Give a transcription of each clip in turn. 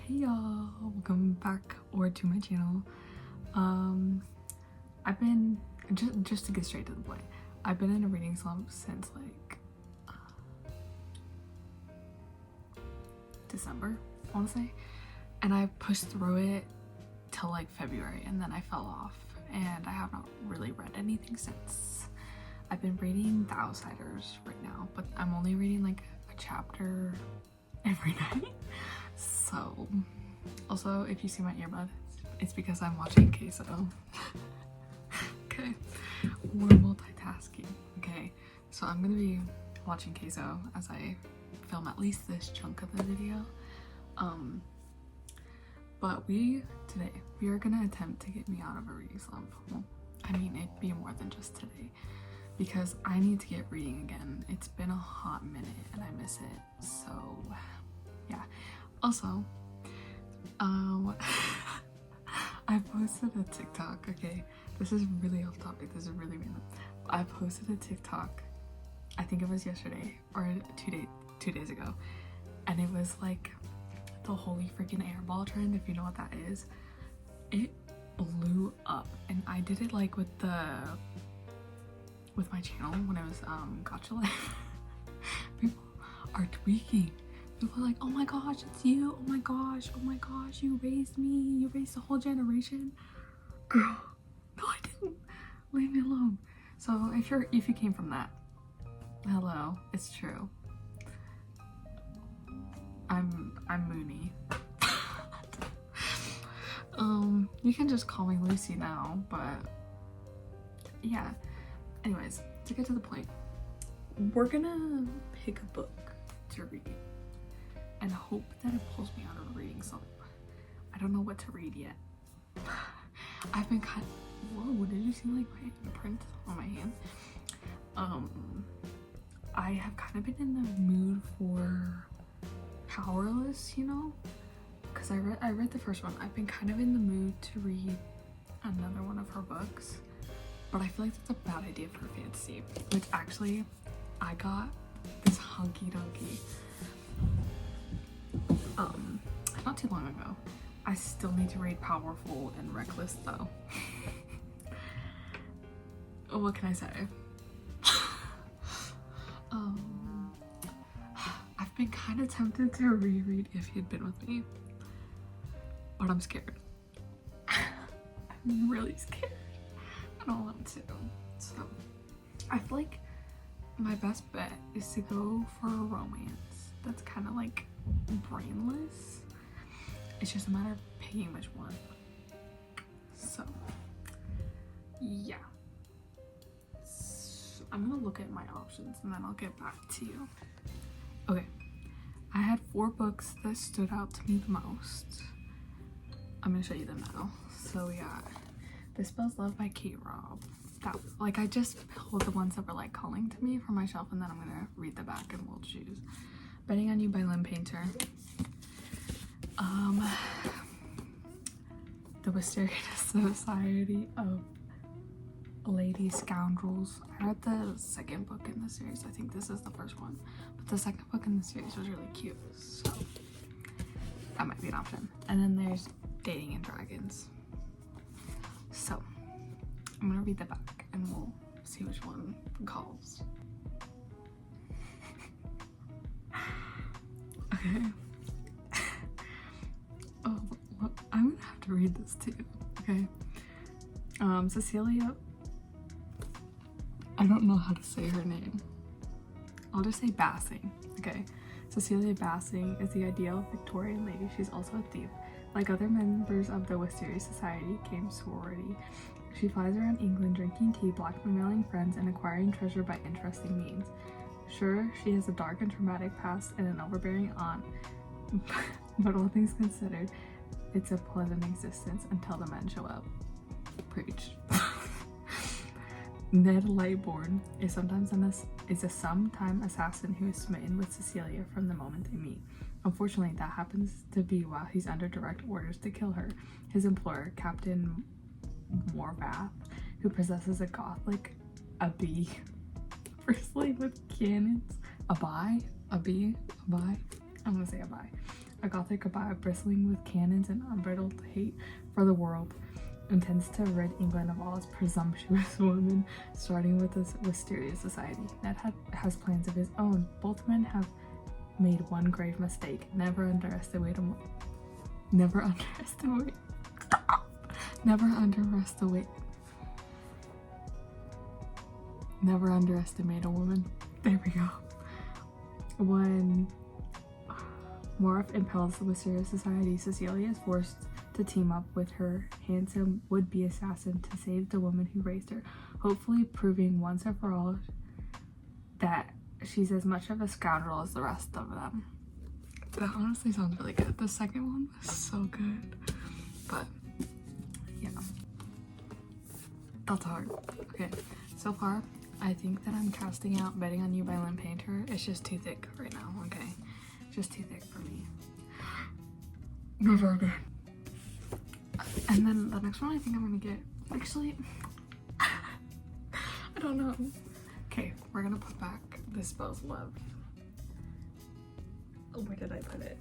Hey y'all, welcome back to my channel. I've been just to get straight to the point, I've been in a reading slump since like December, I want to say, and I pushed through it till like February, and then I fell off and I have not really read anything since. I've been reading The Outsiders right now, but I'm only reading like a chapter every night. So also, if you see my earbud, it's because I'm watching Queso. Okay, we're multitasking. Okay, so I'm gonna be watching Queso as I film at least this chunk of the video. But today we are gonna attempt to get me out of a reading slump. Well, I mean, it'd be more than just today, because I need to get reading again. It's been a hot minute and I miss it. So yeah. Also, I posted a TikTok. Okay, this is really off topic, this is really random. I posted a TikTok, I think it was yesterday or 2 days ago, and it was like the holy freaking airball trend, if you know what that is. It blew up, and I did it like with my channel when it was Gotcha Life. People are tweaking. People are like, oh my gosh, it's you, oh my gosh, you raised me, you raised the whole generation. Girl, no I didn't, leave me alone. So if you came from that, hello, it's true. I'm Mooney. You can just call me Lucy now, but yeah. Anyways, to get to the point, we're gonna pick a book to read and hope that it pulls me out of a reading slump. I don't know what to read yet. I've been whoa, did you see like my imprint on my hand? I have kind of been in the mood for Powerless, you know, because I read the first one. I've been kind of in the mood to read another one of her books, but I feel like that's a bad idea for fantasy, which actually I got this hunky donkey not too long ago. I still need to read Powerful and Reckless though. What can I say? I've been kind of tempted to reread If You'd Been With Me, but I'm scared. I'm really scared. I don't want to. So I feel like my best bet is to go for a romance that's kind of like brainless. It's just a matter of picking which one. So yeah, so I'm gonna look at my options and then I'll get back to you. Okay, I had 4 books that stood out to me the most. I'm gonna show you them now. So we got This Spells Love by Kate Robb. That, like, I just pulled the ones that were like calling to me from my shelf, and then I'm gonna read the back and we'll choose. Betting on You by Lynn Painter. The Wisteria Society of Lady Scoundrels. I read the second book in the series. I think this is the first one, but the second book in the series was really cute, so that might be an option. And then there's Dating and Dragons. So I'm gonna read the back and we'll see which one calls. Okay. Oh, well, I'm gonna have to read this too. Okay. Cecilia, I don't know how to say her name. I'll just say Bassing. Okay. Cecilia Bassing is the ideal Victorian lady. She's also a thief. Like other members of the Wisteria Society came sorority, she flies around England drinking tea, blackmailing friends, and acquiring treasure by interesting means. Sure, she has a dark and traumatic past and an overbearing aunt, but all things considered, it's a pleasant existence until the men show up. Preach. Ned Lightbourne is a sometime assassin who is smitten with Cecilia from the moment they meet. Unfortunately, that happens to be while he's under direct orders to kill her. His employer, Captain Morvath, who possesses a Gothic abbey bristling with cannons. A bee? I'm gonna say a bye. a gothic goodbye bristling with cannons and unbridled hate for the world, intends to rid England of all its presumptuous women, starting with this wisteria society. Ned has plans of his own. Both men have made one grave mistake. Never underestimate never underestimate a woman. There we go. When Morph impels the Wisteria Society, Cecilia is forced to team up with her handsome would-be assassin to save the woman who raised her, hopefully proving once and for all that she's as much of a scoundrel as the rest of them. That honestly sounds really good. The second one was so good. But yeah, that's hard. Okay, so far I think that I'm casting out Betting on You by Lynn Painter. It's just too thick right now, okay? Just too thick for me. Never again. And then the next one I think I'm gonna get, actually, I don't know. Okay, we're gonna put back This Spells Love. Where did I put it?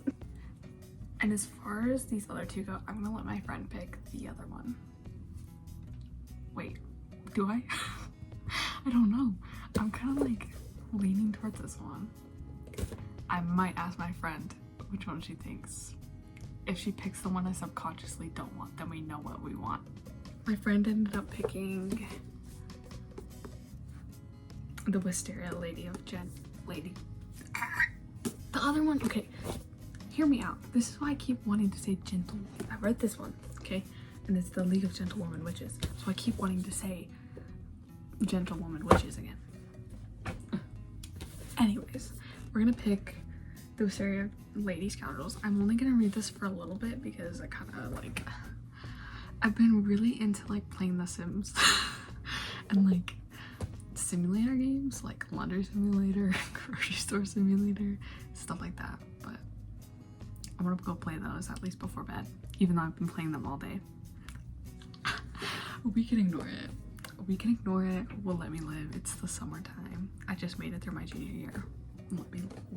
And as far as these other two go, I'm gonna let my friend pick the other one. Wait, do I? I don't know. I'm kind of like leaning towards this one. I might ask my friend which one she thinks. If she picks the one I subconsciously don't want, then we know what we want. My friend ended up picking the Wisteria Lady. The other one, okay, hear me out. This is why I keep wanting to say gentle. I read this one, okay, and it's the League of Gentlewoman Witches. So I keep wanting to say Gentlewoman Witches again. Anyways, we're gonna pick the Wisteria Lady Scoundrels. I'm only gonna read this for a little bit because I kind of like, I've been really into like playing The Sims and like simulator games like laundry simulator, grocery store simulator, stuff like that. But I'm gonna go play those at least before bed, even though I've been playing them all day. We can ignore it. We can ignore it. We'll let me live. It's the summertime. I just made it through my junior year.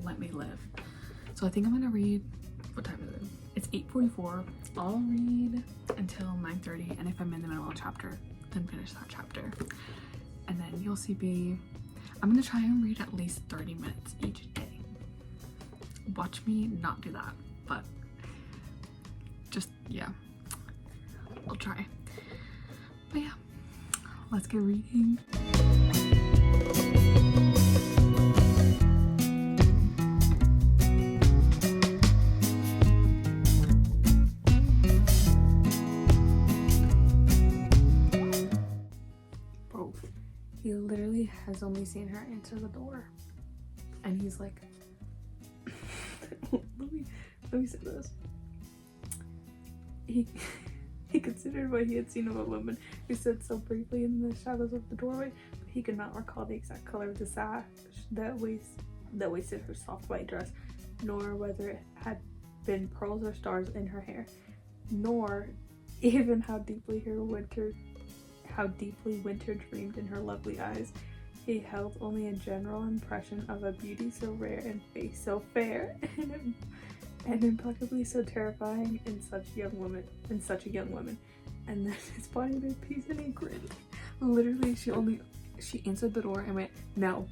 Let me live. So I think I'm gonna read, what time is it? It's 8:44. I'll read until 9:30, and if I'm in the middle of a chapter, then finish that chapter. And then you'll see me. I'm gonna try and read at least 30 minutes each day. Watch me not do that, but just, yeah, I'll try. But yeah, let's get reading. Bro, he literally has only seen her answer the door, and he's like, let me say this. He considered what he had seen of a woman who stood so briefly in the shadows of the doorway, but he could not recall the exact color of the sash that wasted her soft white dress, nor whether it had been pearls or stars in her hair, nor even how deeply winter dreamed in her lovely eyes. He held only a general impression of a beauty so rare and face so fair and implacably so terrifying in such a young woman. And then his body made peace and he grinned. Literally, she answered the door and went, no.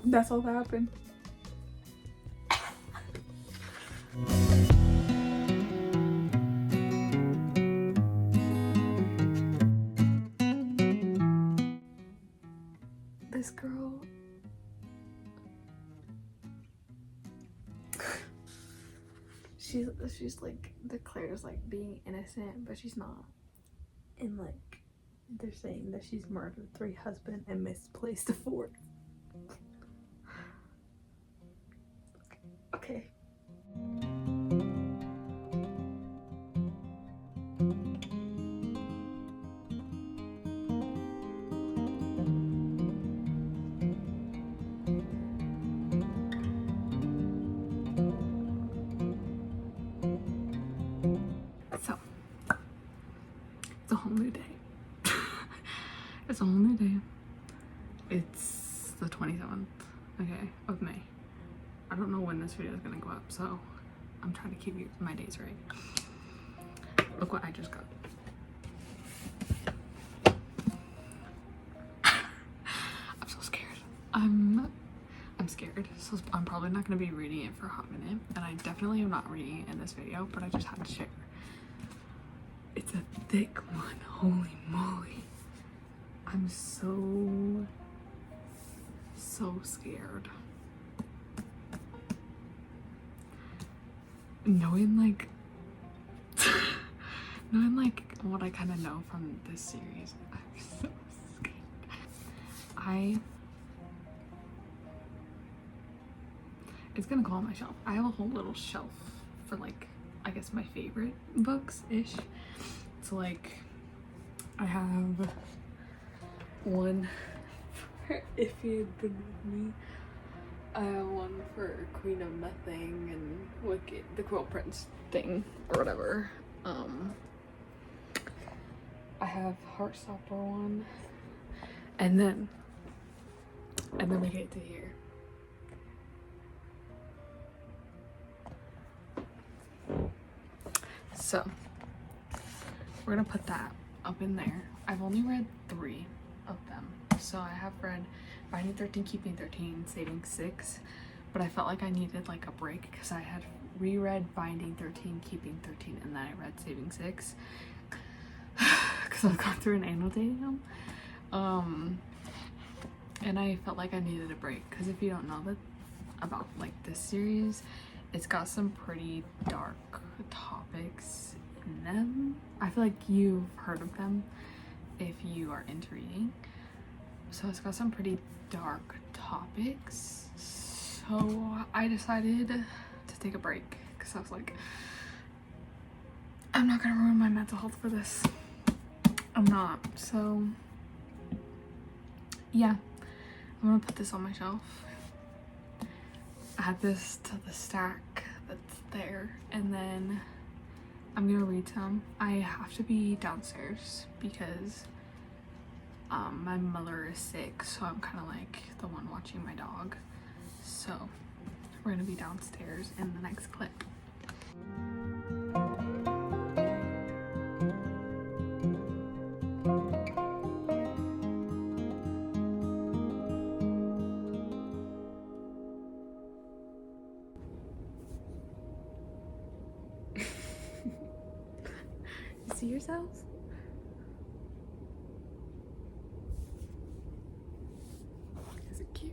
That's all that happened. This girl, she's like declares like being innocent, but she's not. And like they're saying that she's murdered 3 husbands and misplaced a 4th. Okay. So, it's a whole new day. It's a whole new day. It's the 27th, okay, of May. I don't know when this video is gonna go up, so I'm trying to keep my days right. Look what I just got. I'm so scared. I'm scared. So I'm probably not going to be reading it for a hot minute, and I definitely am not reading it in this video, but I just had to share. It's a thick one. Holy moly. I'm so scared. Knowing like what I kind of know from this series, I'm so scared. It's gonna go on my shelf. I have a whole little shelf for like, I guess my favorite books-ish. So like, I have one for If You Had Been With Me. I have one for Queen of Nothing and Wicked, the Cruel Prince thing, or whatever. I have Heartstopper one. And then we get to here. So we're gonna put that up in there. I've only read 3 of them. So I have read Binding 13, Keeping 13, Saving 6, but I felt like I needed like a break because I had reread Binding 13, Keeping 13, and then I read Saving 6 because I've gone through and annotating them. And I felt like I needed a break because if you don't know that about like this series, it's got some pretty dark topics in them. I feel like you've heard of them if you are into reading. So it's got some pretty dark topics. So I decided to take a break because I was like, I'm not gonna ruin my mental health for this. I'm not. So yeah, I'm gonna put this on my shelf. Add this to the stack that's there, and then I'm gonna read some. I have to be downstairs because my mother is sick, so I'm kind of like the one watching my dog. So we're gonna be downstairs in the next clip. You see yourselves? Is it cute?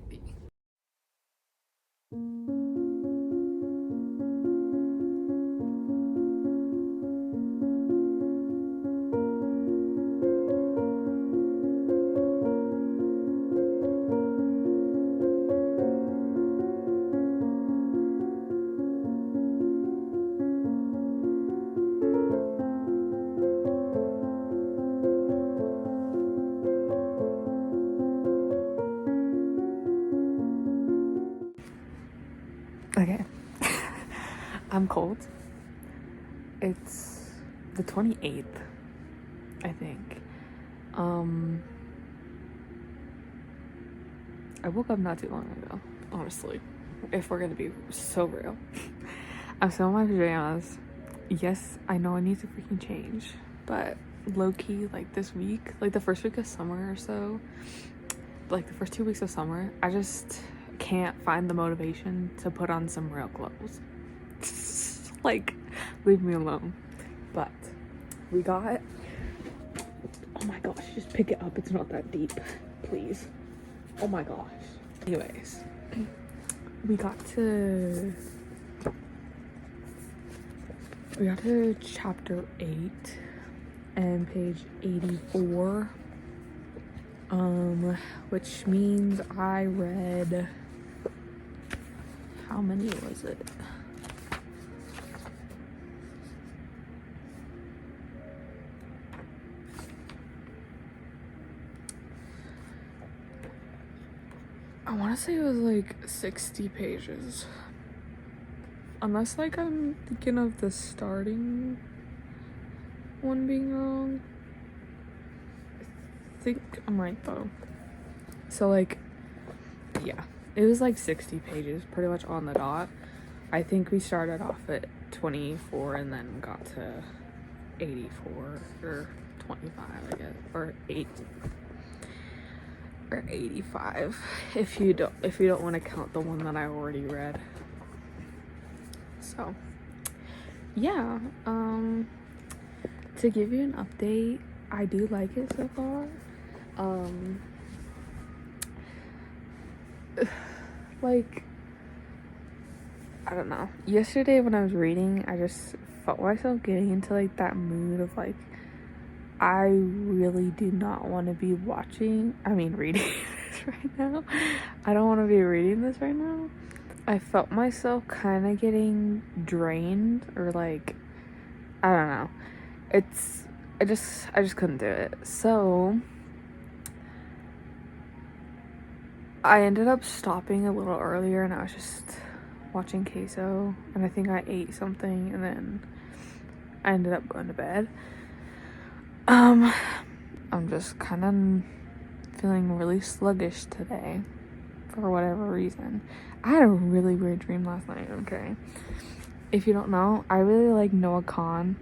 Okay. I'm cold. It's the 28th, I think. I woke up not too long ago, honestly, if we're gonna be so real. I'm still in my pajamas. Yes, I know I need to freaking change, but low-key, like this week, like the first week of summer or so, like the first 2 weeks of summer, I just can't find the motivation to put on some real clothes. Like, leave me alone. But we got, oh my gosh, just pick it up, it's not that deep, please. Oh my gosh. Anyways, we got to chapter 8 and page 84, which means I read, how many was it? I want to say it was like 60 pages. Unless like I'm thinking of the starting one being wrong. I think I'm right though. So like, yeah, it was like 60 pages, pretty much on the dot. I think we started off at 24 and then got to 84 or 25, I guess, or 8 or 85 if you don't want to count the one that I already read. So yeah, to give you an update, I do like it so far. Like, I don't know, yesterday when I was reading, I just felt myself getting into like that mood of like, I really do not want to be reading this right now. I don't want to be reading this right now. I felt myself kind of getting drained, or like, I don't know. I just couldn't do it. So I ended up stopping a little earlier, and I was just watching queso, and I think I ate something, and then I ended up going to bed. I'm just kind of feeling really sluggish today for whatever reason. I had a really weird dream last night, okay? If you don't know, I really like Noah Khan,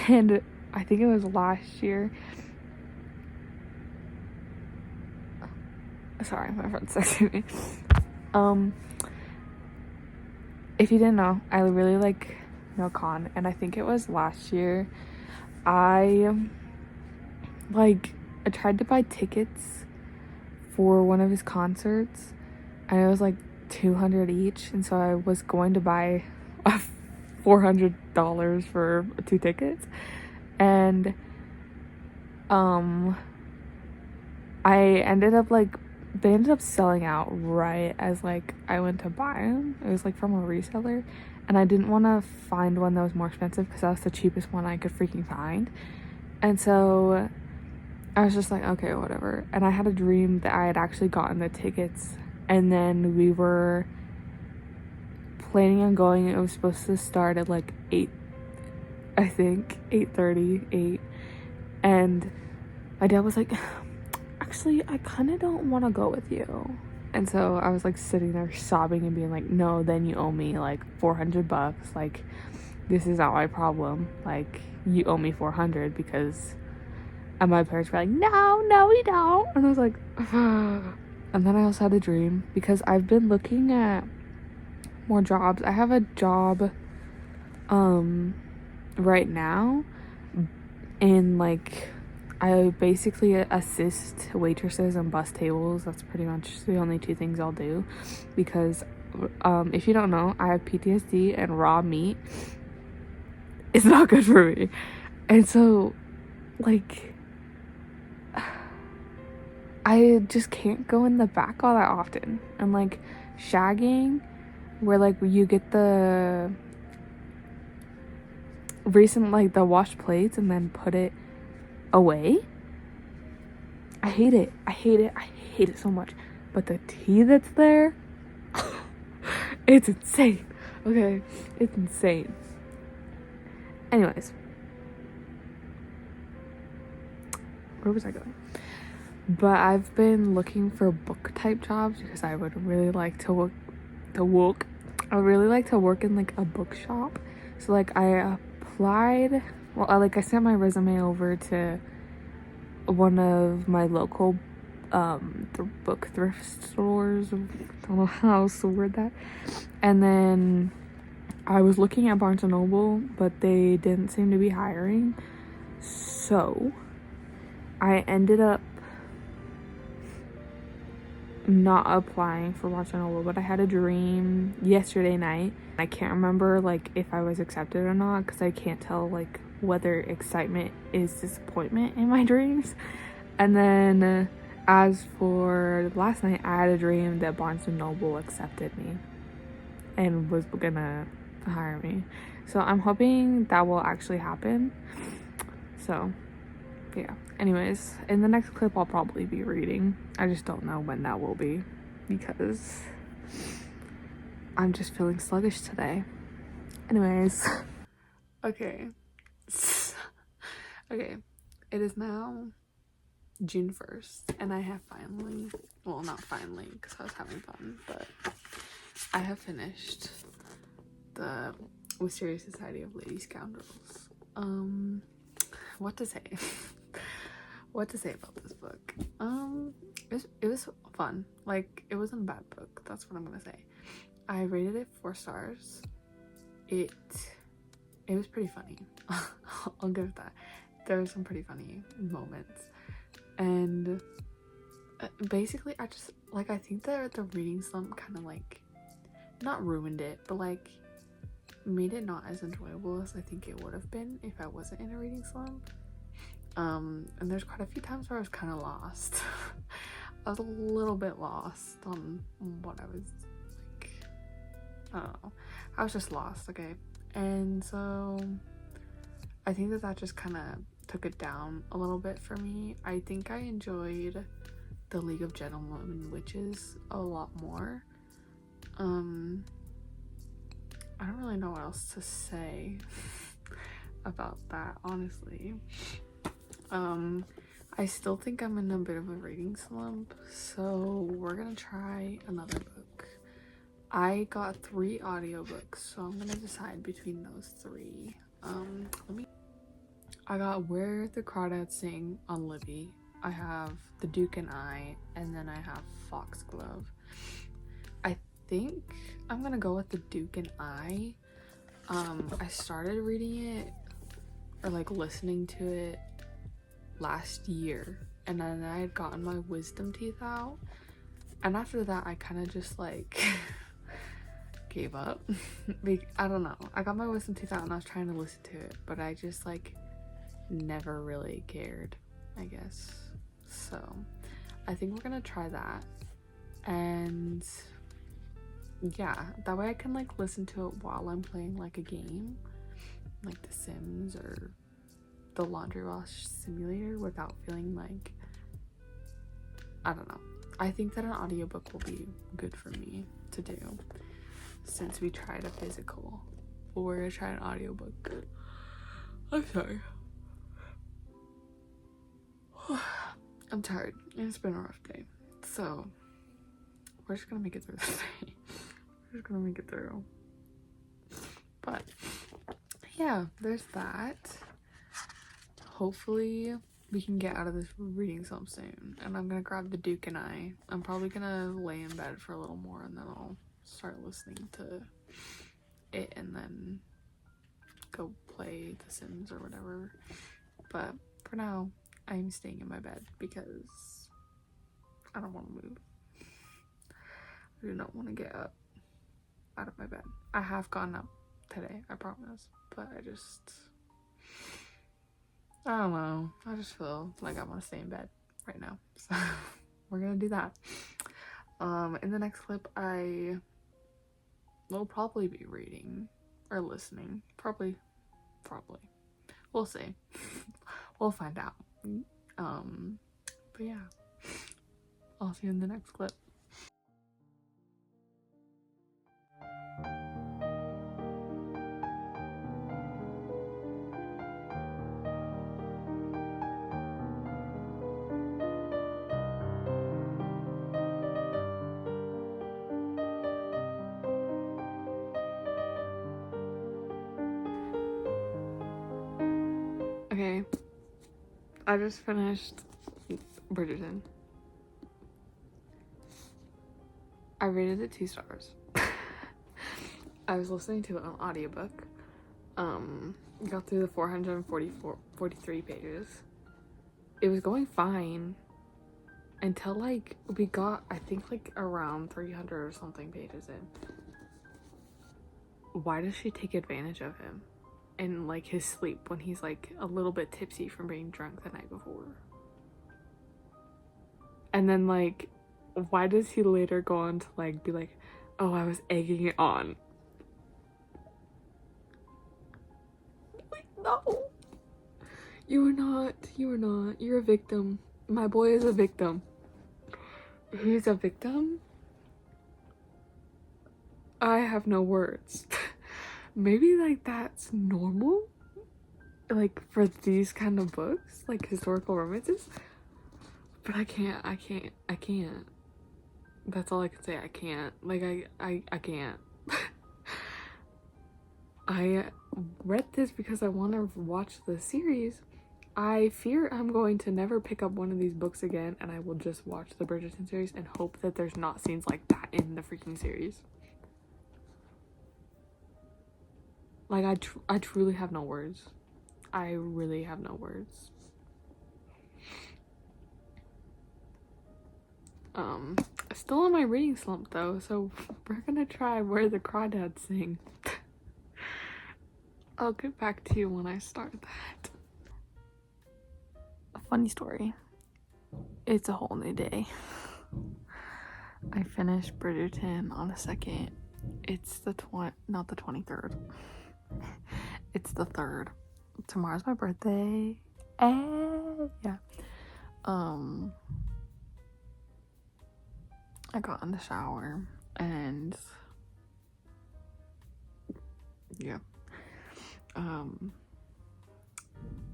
and I think it was last year. Sorry, my friend's texting me. If you didn't know, I really like Noah Khan, and I think it was last year. I tried to buy tickets for one of his concerts, and it was like $200 each, and so I was going to buy $400 for 2 tickets, and they ended up selling out right as like I went to buy them. It was like from a reseller, and I didn't want to find one that was more expensive because that was the cheapest one I could freaking find. And so I was just like, okay, whatever. And I had a dream that I had actually gotten the tickets, and then we were planning on going. It was supposed to start at like 8, I think 8:30, 8. And my dad was like, actually, I kind of don't want to go with you. And so I was like sitting there sobbing and being like, no, then you owe me like $400. Like, this is not my problem. Like, you owe me $400 because... And my parents were like, no, we don't. And I was like, ugh. And then I also had a dream because I've been looking at more jobs. I have a job right now, and like, I basically assist waitresses and bus tables. That's pretty much the only 2 things I'll do, because if you don't know, I have PTSD, and raw meat is not good for me. And so like, I just can't go in the back all that often. And like, shagging, where like you get the the washed plates and then put it away, I hate it. I hate it so much. But the tea that's there, it's insane. Okay, it's insane. Anyways, where was I going? But I've been looking for book type jobs because I would really like to work I would really like to work in like a bookshop. So like, I applied, I sent my resume over to one of my local book thrift stores. I don't know how else to word that. And then I was looking at Barnes & Noble, but they didn't seem to be hiring. So I ended up not applying for Barnes & Noble, but I had a dream yesterday night. I can't remember like if I was accepted or not, because I can't tell like whether excitement is disappointment in my dreams. And then as for last night, I had a dream that Barnes & Noble accepted me and was gonna hire me. So I'm hoping that will actually happen. So yeah, anyways, in the next clip I'll probably be reading. I just don't know when that will be because I'm just feeling sluggish today. Anyways, okay, it is now June 1st, and I have finally, well, not finally because I was having fun, but I have finished the Wisteria Society of Lady Scoundrels. What to say? What to say about this book? It was fun. Like, it wasn't a bad book. That's what I'm gonna say. I rated it 4 stars. It was pretty funny. I'll give it that. There were some pretty funny moments, and basically I just like, I think that the reading slump kind of like not ruined it, but like made it not as enjoyable as I think it would have been if I wasn't in a reading slump. And there's quite a few times where I was kind of lost. I was a little bit lost on what I was like. I don't know. I was just lost, okay? And so I think that just kind of took it down a little bit for me. I think I enjoyed the League of Gentlemen Witches a lot more. I don't really know what else to say about that, honestly. I still think I'm in a bit of a reading slump, so we're gonna try another book. I got 3 audiobooks, so I'm gonna decide between those 3. I got Where the Crawdads Sing on Libby. I have The Duke and I, and then I have Foxglove. I think I'm gonna go with The Duke and I. I started reading it, or like listening to it, last year, and then I had gotten my wisdom teeth out, and after that I kind of just like gave up. I don't know, I got my wisdom teeth out and I was trying to listen to it, but I just like never really cared, I guess. So I think we're gonna try that, and yeah, that way I can like listen to it while I'm playing like a game like The Sims or the laundry wash simulator without feeling like, I don't know. I think that an audiobook will be good for me to do since we tried a physical, but we're gonna try an audiobook. I'm sorry. I'm tired. It's been a rough day, so we're just gonna make it through this day. We're just gonna make it through. But yeah, there's that. Hopefully we can get out of this reading slump soon, and I'm gonna grab The Duke and I. I'm probably gonna lay in bed for a little more, and then I'll start listening to it and then go play The Sims or whatever. But for now, I'm staying in my bed because I don't want to move. I do not want to get up out of my bed. I have gotten up today, I promise, but I don't know. I just feel like I want to stay in bed right now. So we're gonna do that. In the next clip, I will probably be reading or listening. Probably. We'll see. We'll find out. But yeah. I'll see you in the next clip. Okay, I just finished Bridgerton. I rated it 2 stars. I was listening to it on audiobook. Got through the 443 pages. It was going fine until like we got, I think, like around 300 or something pages in. Why does she take advantage of him in like his sleep when he's like a little bit tipsy from being drunk the night before? And then like, why does he later go on to like be like, oh, I was egging it on? Like, no, you are not, you're a victim. My boy is a victim. He's a victim? I have no words. Maybe like that's normal, like for these kind of books, like historical romances, but I can't. That's all I can say. I can't. Like I can't. I read this because I want to watch the series. I fear I'm going to never pick up one of these books again, and I will just watch the Bridgerton series and hope that there's not scenes like that in the freaking series. Like, I truly have no words. I really have no words. Still on my reading slump though, so we're gonna try Where the Crawdads Sing. I'll get back to you when I start that. A funny story. It's a whole new day. I finished Bridgerton on the 2nd. It's the not the 23rd. It's the 3rd. Tomorrow's my birthday. Yeah. I got in the shower and yeah.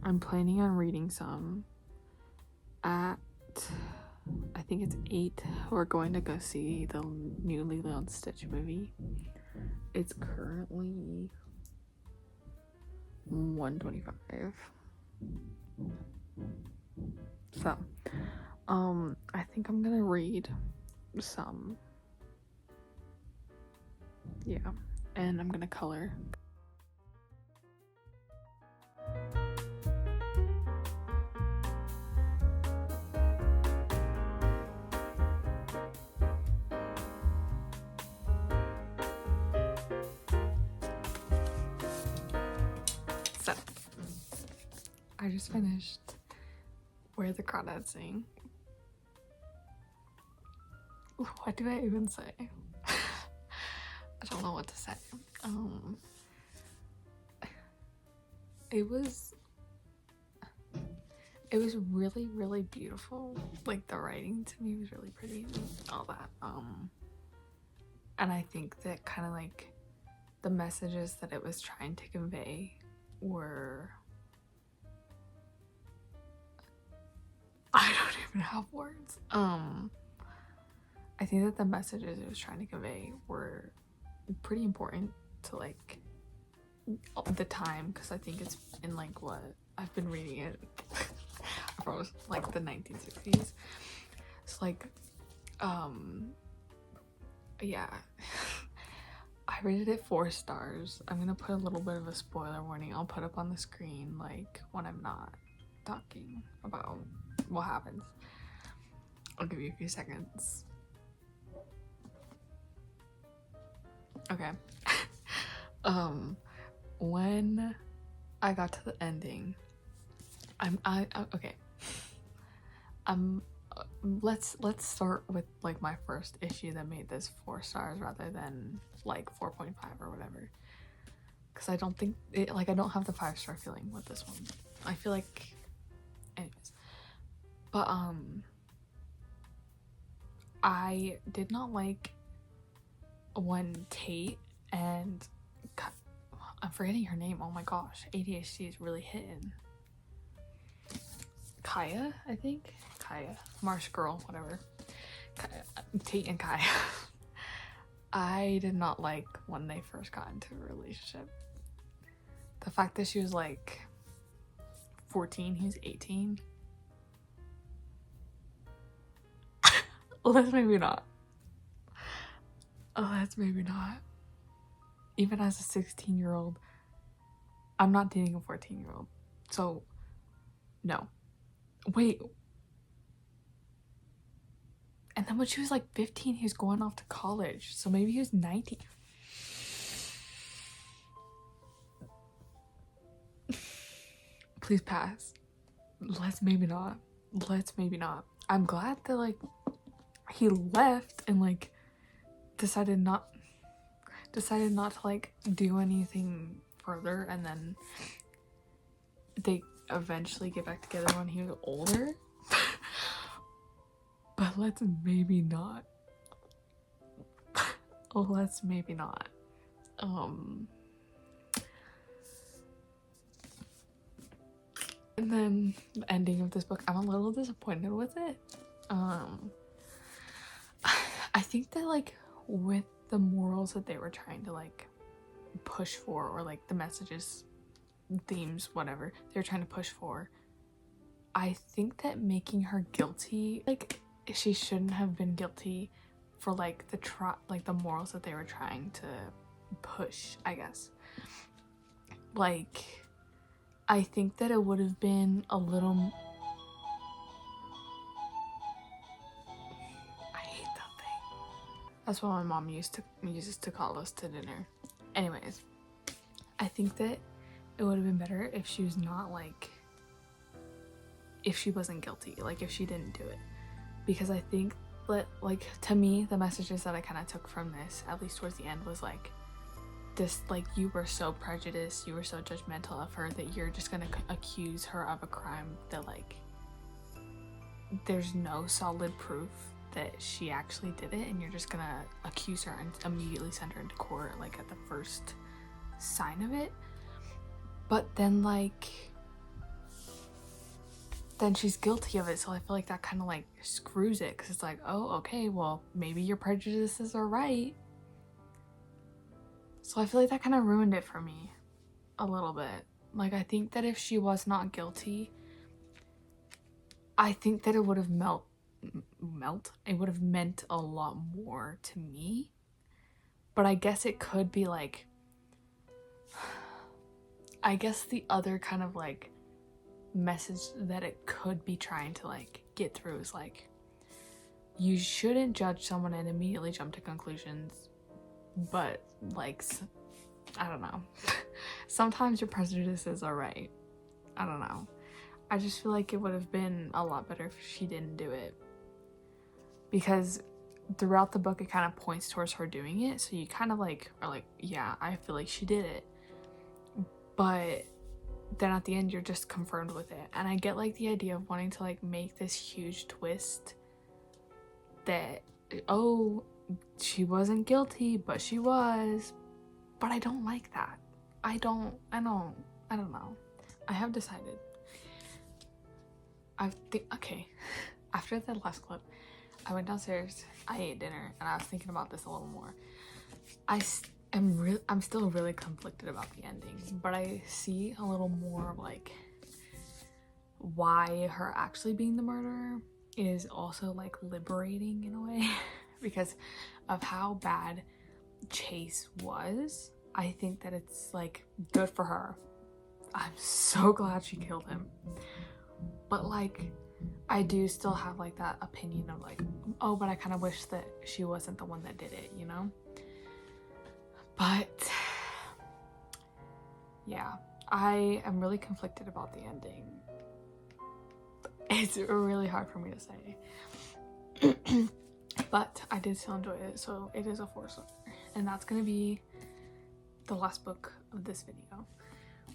I'm planning on reading some at, I think it's 8. We're going to go see the new Lilo and Stitch movie. It's currently 1:25. So, I think I'm gonna read some. Yeah, and I'm gonna color. So, I just finished Where the Crawdads Sing. What do I even say? I don't know what to say. It was really, really beautiful. Like, the writing to me was really pretty and all that. And I think that kind of like the messages that it was trying to convey were, I don't even have words. I think that the messages it was trying to convey were pretty important to like the time, because I think it's in like what I've been reading it from like the 1960s. It's like yeah. I rated it 4 stars. I'm gonna put a little bit of a spoiler warning. I'll put up on the screen like when I'm not talking about what happens. I'll give you a few seconds. Okay. When I got to the ending, okay. Let's start with like my first issue that made this 4 stars rather than like 4.5 or whatever. Because I don't think it, like I don't have the 5-star feeling with this one. I feel like, anyways. But I did not like when Tate and I'm forgetting her name. Oh my gosh, ADHD is really hitting. Kaya, I think. Kaya, Marsh Girl, whatever. Kaya, Tate and Kaya. I did not like when they first got into a relationship. The fact that she was like 14, he's 18. Let's maybe not. Oh, that's maybe not. Even as a 16-year-old, I'm not dating a 14-year-old. So, no. Wait. And then when she was like 15, he was going off to college. So maybe he was 19. Please pass. Let's maybe not. Let's maybe not. I'm glad that like he left and like decided not to like do anything further, and then they eventually get back together when he was older. But let's maybe not. Let's maybe not. And then the ending of this book, I'm a little disappointed with it. I think that like with the morals that they were trying to like push for, or like the messages, themes, whatever they're trying to push for. I think that making her guilty, like, she shouldn't have been guilty for like the morals that they were trying to push, I guess. Like, I think that it would have been a little, I hate that thing. That's what my mom uses to call us to dinner. Anyways, I think that it would have been better if she was not like, if she wasn't guilty, like if she didn't do it. Because I think that, like, to me, the messages that I kind of took from this, at least towards the end, was like, this, like, you were so prejudiced, you were so judgmental of her that you're just gonna accuse her of a crime that, like, there's no solid proof that she actually did it, and you're just gonna accuse her and immediately send her into court, like, at the first sign of it. But then, like, then she's guilty of it, so I feel like that kind of like screws it, because it's like, oh, okay, well, maybe your prejudices are right. So I feel like that kind of ruined it for me a little bit. Like, I think that if she was not guilty, I think that it would have it would have meant a lot more to me. But I guess it could be like, I guess the other kind of like message that it could be trying to like get through is like, you shouldn't judge someone and immediately jump to conclusions, but like, I don't know, sometimes your prejudices are right. I don't know, I just feel like it would have been a lot better if she didn't do it, because throughout the book it kind of points towards her doing it, so you kind of like are like, yeah, I feel like she did it. But then at the end you're just confirmed with it. And I get like the idea of wanting to like make this huge twist that, oh, she wasn't guilty but she was. But I don't like that. I don't know. I have decided. Okay, after the last clip, I went downstairs, I ate dinner, and I was thinking about this a little more. I'm still really conflicted about the ending, but I see a little more of like why her actually being the murderer is also like liberating in a way because of how bad Chase was. I think that it's like good for her. I'm so glad she killed him. But like, I do still have like that opinion of like, oh, but I kind of wish that she wasn't the one that did it, you know? But yeah, I am really conflicted about the ending. It's really hard for me to say. But I did still enjoy it, so it is a 4-star. And that's gonna be the last book of this video.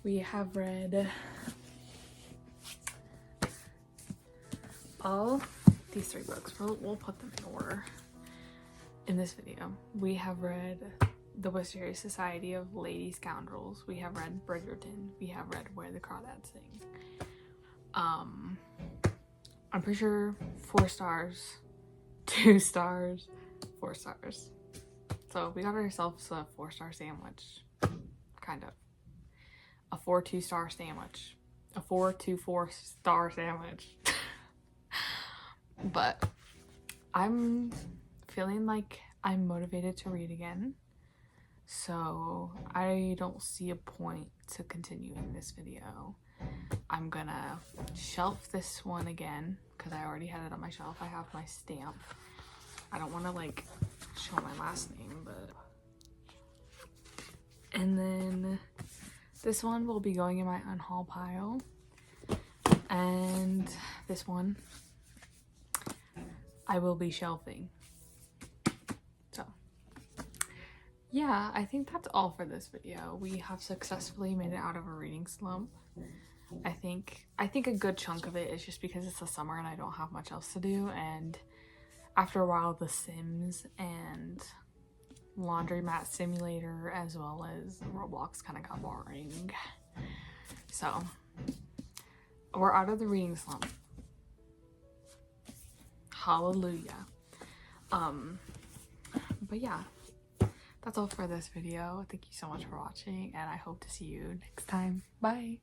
We have read all these 3 books. We'll put them in order in this video. We have read The Wisteria Society of Lady Scoundrels. We have read Bridgerton. We have read Where the Crawdads Sing. I'm pretty sure 4 stars, 2 stars, 4 stars. So we got ourselves a 4-star sandwich, kind of. A 4 2-star sandwich. A 4 2 4-star sandwich. But I'm feeling like I'm motivated to read again. So I don't see a point to continuing this video. I'm gonna shelf this one again because I already had it on my shelf. I have my stamp. I don't want to like show my last name, but... And then this one will be going in my unhaul pile. And this one I will be shelving. So yeah, I think that's all for this video. We have successfully made it out of a reading slump. I think a good chunk of it is just because it's the summer and I don't have much else to do, and after a while The Sims and Laundromat Simulator as well as Roblox kind of got boring. So we're out of the reading slump. Hallelujah. But yeah, that's all for this video. Thank you so much for watching, and I hope to see you next time. Bye.